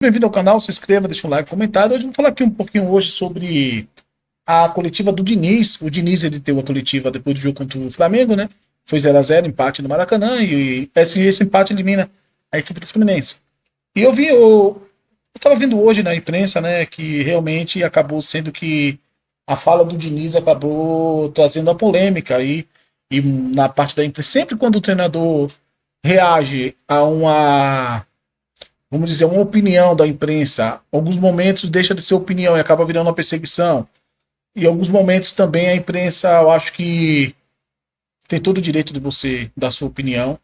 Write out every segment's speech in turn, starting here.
Bem-vindo ao canal, se inscreva, deixa um like, comentário. Hoje vamos falar aqui um pouquinho hoje sobre a coletiva do Diniz. O Diniz, ele teve uma coletiva depois do jogo contra o Flamengo, né? Foi 0-0, empate no Maracanã, e esse empate elimina a equipe do Fluminense. E eu tava vendo hoje na imprensa, né, que realmente acabou sendo que a fala do Diniz acabou trazendo a polêmica e na parte da imprensa, sempre quando o treinador reage a uma, vamos dizer, uma opinião da imprensa, em alguns momentos deixa de ser opinião e acaba virando uma perseguição. E em alguns momentos também a imprensa, eu acho que tem todo o direito de você dar sua opinião,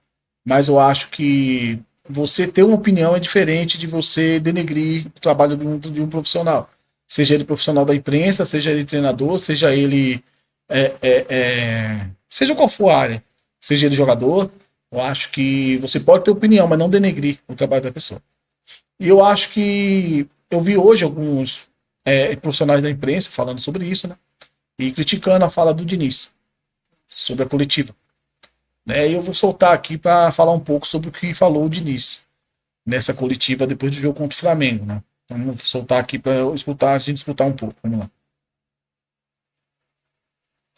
mas eu acho que você ter uma opinião é diferente de você denegrir o trabalho de um profissional. Seja ele profissional da imprensa, seja ele treinador, seja ele. Seja qual for a área, seja ele jogador, eu acho que você pode ter opinião, mas não denegrir o trabalho da pessoa. E eu acho que eu vi hoje alguns profissionais da imprensa falando sobre isso, né? E criticando a fala do Diniz sobre a coletiva. Né? E eu vou soltar aqui para falar um pouco sobre o que falou o Diniz nessa coletiva depois do jogo contra o Flamengo. Né? Então, vamos soltar aqui para a gente escutar um pouco. Vamos lá.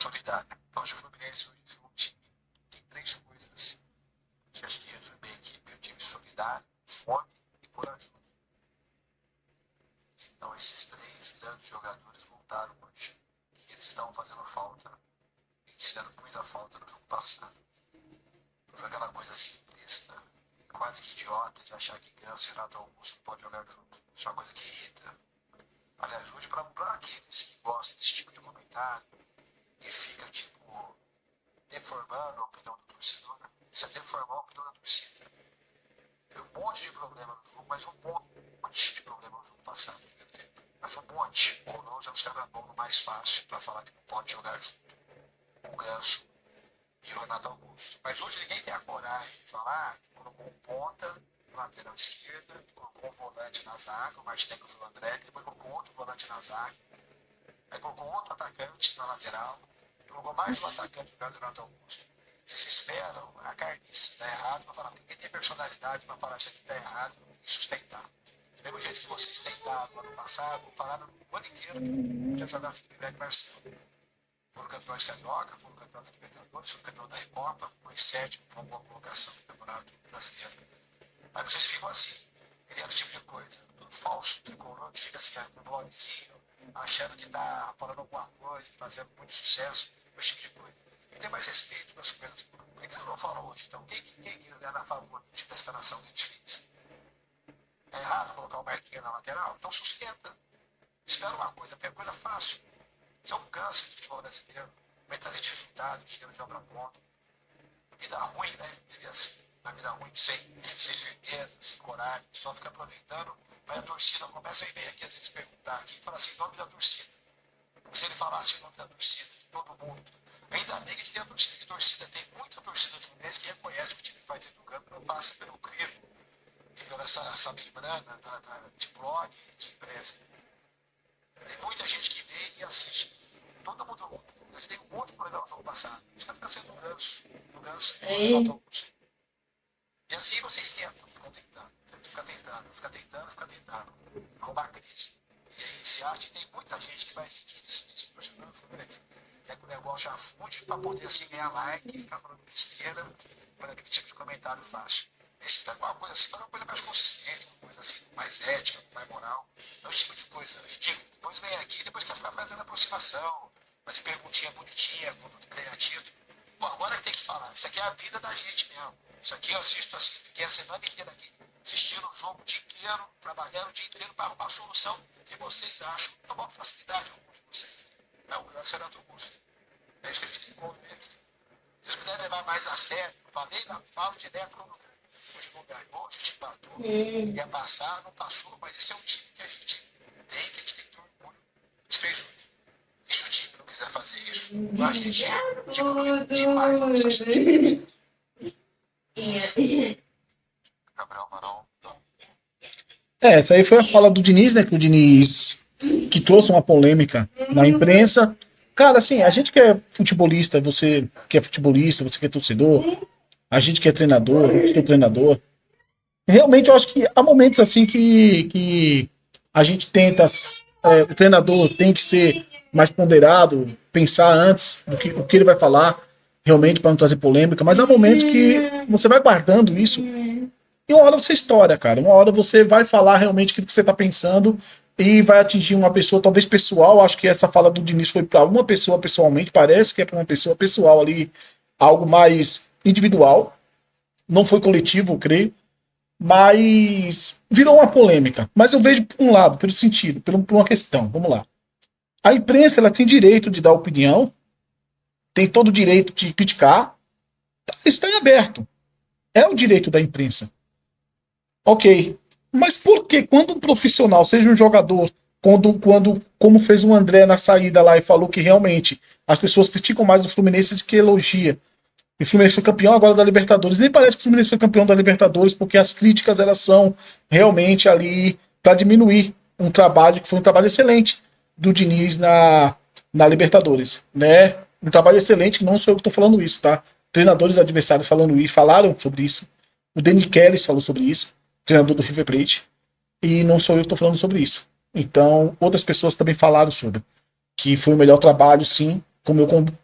Solidário. Eu acho que o Fluminense hoje foi um time que tem três coisas que acho que resume bem a equipe. Um time solidário, fome e corajoso. Então, esses três grandes jogadores voltaram hoje. E eles estavam fazendo falta e fizeram muita falta no jogo passado. Não foi aquela coisa simplista, quase que idiota, de achar que Ganso e Renato Augusto podem jogar junto. Isso é uma coisa que irrita. Aliás, hoje, para aqueles que gostam desse tipo de comentário e fica, tipo, deformando a opinião do torcedor, isso é deformar a opinião da torcida. Tem um monte de problema no jogo, mas um monte de problema no jogo passado. Mas um monte. Ou não, já os caras vão no mais fácil para falar que não pode jogar junto. O Ganso e o Renato Augusto. Mas hoje ninguém tem a coragem de falar que colocou um ponta na lateral esquerda, colocou um volante na zaga, o Martinelli foi o André, depois colocou outro volante na zaga, aí colocou outro atacante na lateral, colocou mais um atacante no lugar do Renato Augusto. Vocês esperam a carniça dar errado para falar, porque tem personalidade para falar isso aqui está errado e sustentar. Do mesmo jeito que vocês tentaram no ano passado, falaram o ano inteiro que ia jogar Felipe Marcelo. Foram campeões carioca, foram campeões da Libertadores, foram campeões da Recopa, foi sétimo, com uma boa colocação no Campeonato Brasileiro. Aí vocês ficam assim, criando esse tipo de coisa. Um falso tricolor que fica assim, com um blogzinho, achando que está falando alguma coisa, fazendo muito sucesso, esse tipo de coisa. Tem que ter mais respeito pelas coisas. Por que eu não falo hoje? Então, quem ganhar a favor da escalação que a gente fez? É errado colocar o Marquinhos na lateral? Então sustenta. Espera uma coisa, porque é coisa fácil. Isso é um câncer do futebol brasileiro. Mentalidade de resultado, dinheiro de obra pronta. Vida ruim, né? Seria assim. Uma vida ruim sem firmeza, sem coragem, só fica aproveitando. Mas a torcida começa a vir aqui, às vezes, perguntar aqui e fala assim, nome da torcida. Se ele falasse o nome da torcida, de todo mundo. Ainda bem que a gente tem a torcida de torcida. Tem muita torcida do Fluminense que reconhece que o time faz dentro do campo, não passa pelo crivo e pela essa membrana de blog, de imprensa. Tem muita gente que vê e assiste. Todo mundo. A gente tem um outro problema no jogo passado. Os caras ficam sendo do Ganso e do Augusto. E assim vocês tentam, fica tentando arrumar crise. E aí se acha que tem muita gente que vai se torcendo no Fluminense. Quer que o negócio afunde para poder assim ganhar like e ficar falando besteira para aquele tipo de comentário fácil. Esse pega uma coisa assim, para uma coisa mais consistente, uma coisa assim, mais ética, mais moral. Não esse tipo de coisa ridícula. Depois vem aqui, depois quer ficar fazendo aproximação, fazer perguntinha bonitinha, muito criativo. Bom, agora tem que falar. Isso aqui é a vida da gente mesmo. Isso aqui eu assisto assim, fiquei a semana inteira aqui, assistindo o jogo o dia inteiro, trabalhando o dia inteiro para arrumar a solução que vocês acham com uma facilidade, alguns de vocês. Não, o Renato Augusto. É isso que a gente tem que conviver. Se vocês puderem levar mais a sério, falo direto no lugar. Hoje não ganhou, a gente empatou, ia passar, não passou, mas esse é um time que a gente tem que ter orgulho de fez hoje. E se o time não quiser fazer isso, a gente diminui demais a nossa chance. Gabriel Marão. Essa aí foi a fala do Diniz, né? Que o Diniz que trouxe uma polêmica na imprensa. Cara, assim, a gente que é futebolista, você que é futebolista, você que é torcedor, a gente que é treinador, eu que sou treinador, realmente eu acho que há momentos assim que a gente tenta, o treinador tem que ser mais ponderado, pensar antes do que o que ele vai falar, realmente para não trazer polêmica, mas há momentos que você vai guardando isso e uma hora você estoura, cara. Uma hora você vai falar realmente aquilo que você está pensando e vai atingir uma pessoa, talvez pessoal. Acho que essa fala do Diniz foi para uma pessoa pessoalmente, parece que é para uma pessoa pessoal ali, algo mais individual. Não foi coletivo, eu creio, mas virou uma polêmica. Mas eu vejo por um lado, pelo sentido, por uma questão. Vamos lá. A imprensa ela tem direito de dar opinião, tem todo o direito de criticar, está em aberto. É o direito da imprensa. Ok. Mas por que quando um profissional, seja um jogador, como fez o André na saída lá e falou que realmente as pessoas criticam mais o Fluminense do que elogia. E o Fluminense foi campeão agora da Libertadores. Nem parece que o Fluminense foi campeão da Libertadores, porque as críticas elas são realmente ali para diminuir um trabalho que foi um trabalho excelente do Diniz na Libertadores, né? Um trabalho excelente, não sou eu que estou falando isso, tá? Treinadores adversários falando isso, falaram sobre isso. O Danny Kelly falou sobre isso, treinador do River Plate, e não sou eu que estou falando sobre isso. Então, outras pessoas também falaram sobre que foi o melhor trabalho, sim. Como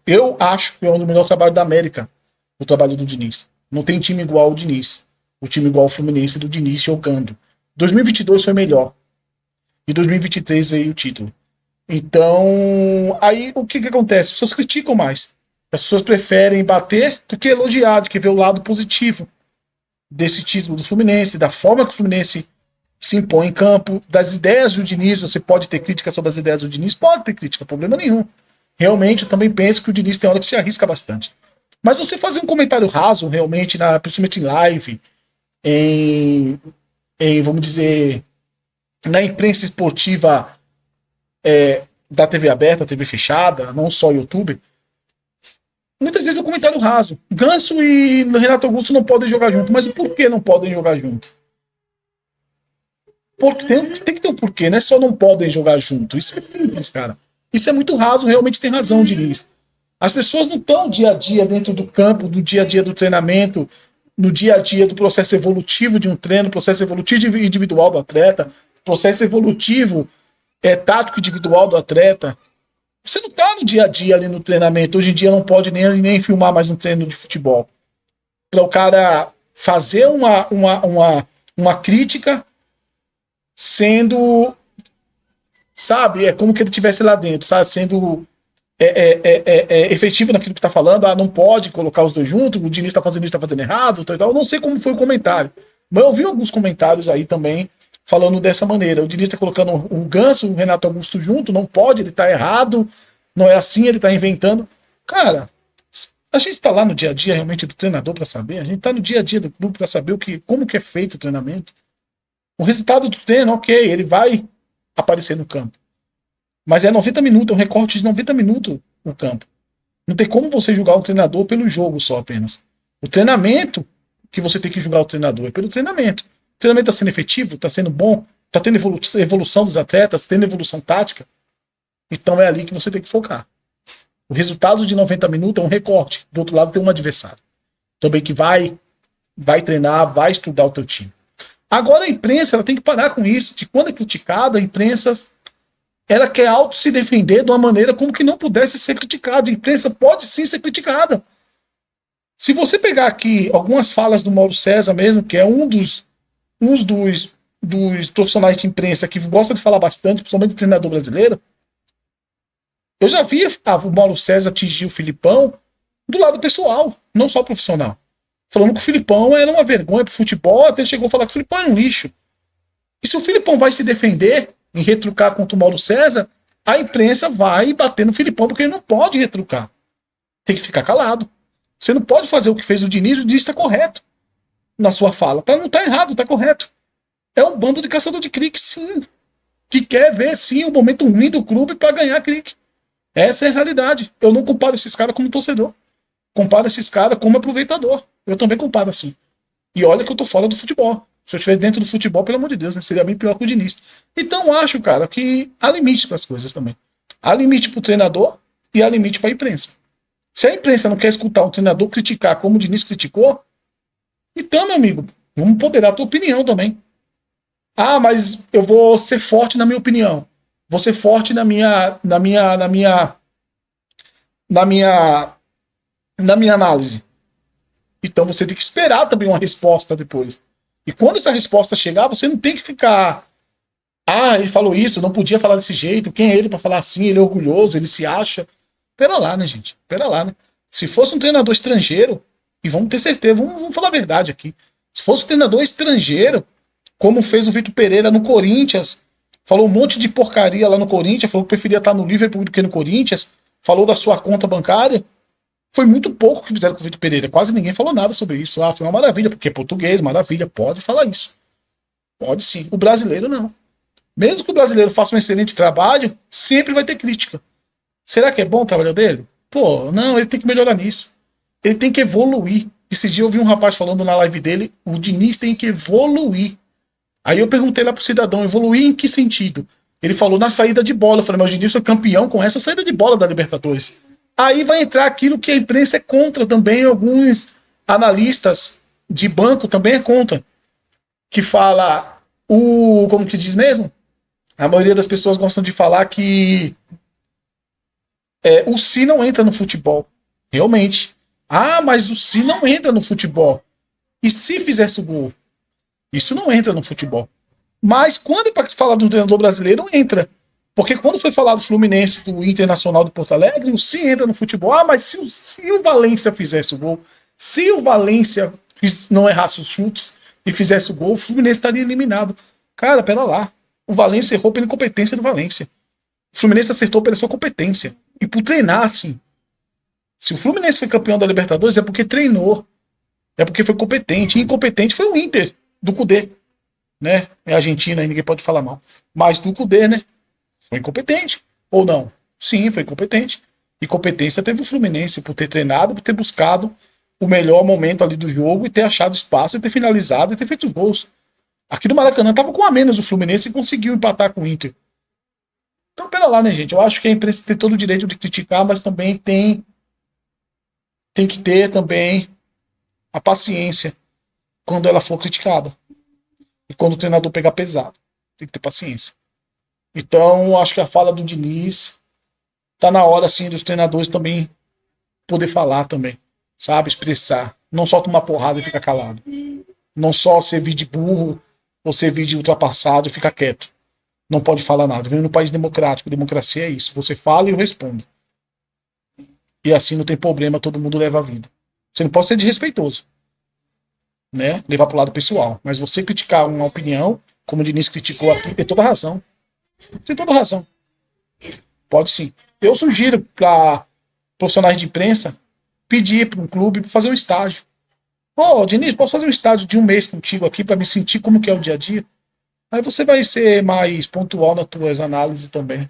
eu acho que é um dos melhores trabalhos da América, o trabalho do Diniz. Não tem time igual ao Diniz. O time igual ao Fluminense do Diniz jogando. 2022 foi melhor. E 2023 veio o título. Então, aí o que acontece? As pessoas criticam mais. As pessoas preferem bater do que elogiar, do que ver o lado positivo desse título do Fluminense, da forma que o Fluminense se impõe em campo, das ideias do Diniz. Você pode ter crítica sobre as ideias do Diniz? Pode ter crítica, problema nenhum. Realmente, eu também penso que o Diniz tem hora que se arrisca bastante. Mas você fazer um comentário raso, realmente, principalmente em live, vamos dizer, na imprensa esportiva da TV aberta, TV fechada, não só YouTube, muitas vezes é um comentário raso. Ganso e Renato Augusto não podem jogar junto, mas por que não podem jogar junto? Porque tem que ter um porquê, não é só não podem jogar junto. Isso é simples, cara. Isso é muito raso, realmente tem razão, Diniz. As pessoas não estão dia a dia dentro do campo, no dia a dia do treinamento, no dia a dia do processo evolutivo de um treino, processo evolutivo individual do atleta, processo evolutivo tático individual do atleta. Você não está no dia a dia ali no treinamento. Hoje em dia não pode nem filmar mais um treino de futebol. Para o cara fazer uma crítica sendo, sabe, é como que ele estivesse lá dentro, sabe, sendo efetivo naquilo que está falando. Não pode colocar os dois juntos, o Diniz está fazendo isso, está fazendo errado, tal. Eu não sei como foi o comentário, mas eu vi alguns comentários aí também falando dessa maneira. O Diniz está colocando o Ganso, o Renato Augusto junto, não pode, ele está errado, não é assim, ele está inventando. Cara, a gente está lá no dia a dia realmente do treinador para saber, a gente está no dia a dia do clube para saber como que é feito o treinamento. O resultado do treino, ok, ele vai aparecer no campo. Mas é 90 minutos, é um recorte de 90 minutos no campo. Não tem como você julgar um treinador pelo jogo só apenas. O treinamento que você tem que julgar o treinador é pelo treinamento. O treinamento está sendo efetivo, está sendo bom, está tendo evolução dos atletas, está tendo evolução tática. Então é ali que você tem que focar. O resultado de 90 minutos é um recorte. Do outro lado tem um adversário. Também que vai treinar, vai estudar o teu time. Agora a imprensa ela tem que parar com isso. De quando é criticada, a imprensa ela quer auto se defender de uma maneira como que não pudesse ser criticada. A imprensa pode sim ser criticada. Se você pegar aqui algumas falas do Mauro César mesmo, que é um dos profissionais de imprensa que gosta de falar bastante, principalmente do treinador brasileiro, eu já vi o Mauro César atingir o Filipão do lado pessoal, não só profissional. Falando que o Filipão era uma vergonha pro futebol, até ele chegou a falar que o Filipão era um lixo. E se o Filipão vai se defender em retrucar contra o Mauro César, a imprensa vai bater no Filipão, porque ele não pode retrucar. Tem que ficar calado. Você não pode fazer o que fez o Diniz está correto na sua fala. Não está errado, está correto. É um bando de caçador de clique, sim. Que quer ver, sim, o momento ruim do clube para ganhar clique. Essa é a realidade. Eu não comparo esses caras como torcedor. Comparo esses caras como aproveitador. Eu também comparo assim. E olha que eu tô fora do futebol. Se eu estiver dentro do futebol, pelo amor de Deus, né? Seria bem pior que o Diniz. Então acho, cara, que há limite para as coisas também. Há limite para o treinador e há limite para a imprensa. Se a imprensa não quer escutar um treinador criticar como o Diniz criticou, então, meu amigo, Vamos poder dar a tua opinião também. Ah, mas eu vou ser forte na minha opinião. Vou ser forte na minha, na minha análise. Então você tem que esperar também uma resposta depois. E quando essa resposta chegar, você não tem que ficar. Ah, ele falou isso, não podia falar desse jeito. Quem é ele para falar assim? Ele é orgulhoso, ele se acha. Pera lá, né, gente? Pera lá, né? Se fosse um treinador estrangeiro, e vamos ter certeza, vamos falar a verdade aqui. Se fosse um treinador estrangeiro, como fez o Vitor Pereira no Corinthians, falou um monte de porcaria lá no Corinthians, falou que preferia estar no Liverpool do que no Corinthians, falou da sua conta bancária. Foi muito pouco que fizeram com o Vitor Pereira. Quase ninguém falou nada sobre isso. Ah, foi uma maravilha, porque é português, maravilha, pode falar isso. Pode sim. O brasileiro não. Mesmo que o brasileiro faça um excelente trabalho, sempre vai ter crítica. Será que é bom o trabalho dele? Pô, não, ele tem que melhorar nisso. Ele tem que evoluir. Esse dia eu vi um rapaz falando na live dele, o Diniz tem que evoluir. Aí eu perguntei lá pro cidadão, evoluir em que sentido? Ele falou na saída de bola. Eu falei, mas o Diniz foi campeão com essa saída de bola da Libertadores. Aí vai entrar aquilo que a imprensa é contra também, alguns analistas de banco também é contra. Que fala, como que diz mesmo? A maioria das pessoas gostam de falar que o Si não entra no futebol. Realmente. Ah, mas o Si não entra no futebol. E se fizesse o gol? Isso não entra no futebol. Mas quando é para falar do treinador brasileiro, entra. Porque quando foi falado do Fluminense, do Internacional de Porto Alegre, o Si entra no futebol. Ah, mas se o Valência fizesse o gol, se o Valência não errasse os chutes e fizesse o gol, o Fluminense estaria eliminado. Cara, pera lá. O Valência errou pela incompetência do Valência. O Fluminense acertou pela sua competência. E por treinar, assim. Se o Fluminense foi campeão da Libertadores, é porque treinou. É porque foi competente. E incompetente foi o Inter, do Cudê. Né? É Argentina, aí ninguém pode falar mal. Mas do Cudê, né? Foi incompetente. Ou não? Sim, foi incompetente. E competência teve o Fluminense por ter treinado, por ter buscado o melhor momento ali do jogo e ter achado espaço e ter finalizado e ter feito os gols. Aqui do Maracanã tava com a menos o Fluminense e conseguiu empatar com o Inter. Então, pera lá, né, gente? Eu acho que a imprensa tem todo o direito de criticar, mas também tem que ter também a paciência quando ela for criticada. E quando o treinador pegar pesado. Tem que ter paciência. Então, acho que a fala do Diniz tá na hora, assim, dos treinadores também poder falar também. Sabe? Expressar. Não só tomar porrada e ficar calado. Não só servir de burro ou servir de ultrapassado e ficar quieto. Não pode falar nada. Vem num país democrático. Democracia é isso. Você fala e eu respondo. E assim não tem problema, todo mundo leva a vida. Você não pode ser desrespeitoso. Né? Levar pro lado pessoal. Mas você criticar uma opinião, como o Diniz criticou aqui, tem toda razão. Tem toda razão. Pode sim. Eu sugiro para profissionais de imprensa pedir para um clube para fazer um estágio. Ô, Diniz, posso fazer um estágio de um mês contigo aqui para me sentir como que é o dia a dia? Aí você vai ser mais pontual nas tuas análises também.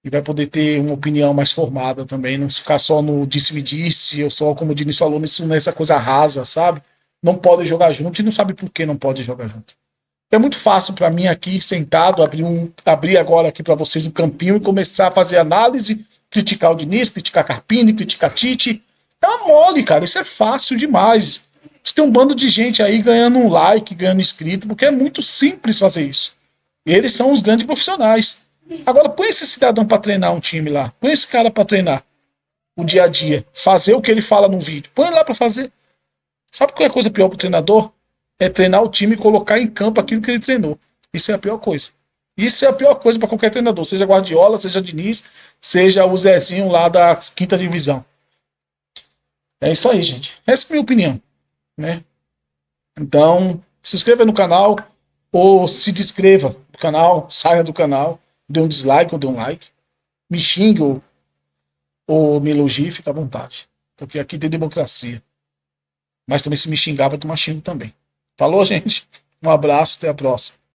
E vai poder ter uma opinião mais formada também. Não ficar só no disse-me-disse, ou só, como o Diniz falou, nessa coisa rasa, sabe? Não pode jogar junto e não sabe por que não pode jogar junto. É muito fácil para mim aqui, sentado, abrir agora aqui para vocês um campinho e começar a fazer análise, criticar o Diniz, criticar Carpini, criticar Tite. É uma mole, cara. Isso é fácil demais. Você tem um bando de gente aí ganhando um like, ganhando inscrito, porque é muito simples fazer isso. Eles são os grandes profissionais. Agora, põe esse cidadão para treinar um time lá. Põe esse cara para treinar o dia a dia. Fazer o que ele fala no vídeo. Põe ele lá para fazer. Sabe qual é a coisa pior pro treinador? É treinar o time e colocar em campo aquilo que ele treinou. Isso é a pior coisa. Isso é a pior coisa para qualquer treinador. Seja Guardiola, seja Diniz, seja o Zezinho lá da 5ª divisão. É isso aí, gente. Essa é a minha opinião. Né? Então, se inscreva no canal ou se descreva do canal, saia do canal, dê um dislike ou dê um like, me xingue ou me elogie, fica à vontade, porque aqui tem democracia, mas também se me xingar vai tomar xingo também. Falou, gente? Um abraço, até a próxima.